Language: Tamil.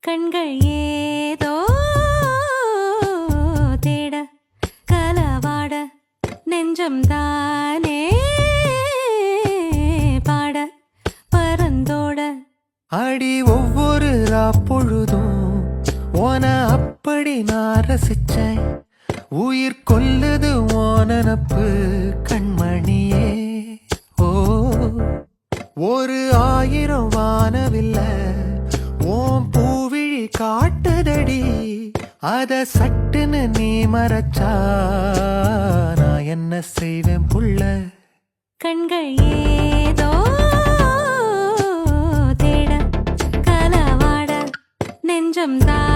கண்கள் ஏதோ தேட கலவாட நெஞ்சம் தானே பாட பரந்தோட அடி ஒவ்வொரு பொழுதும் ஓன அப்படி நான் ரசிச்சேன். உயிர் கொல்லுது ஓனப்பு கண்மணியே. ஓ ஒரு 1000 வானவில்ல ஓம் பூவிழி காட்டுதடி. அத சட்டுன்னு நீ மறைச்சா நான் என்ன செய்வேன் புள்ள. கண்கள் ஏதோ தேட கலவாட நெஞ்சம் தான்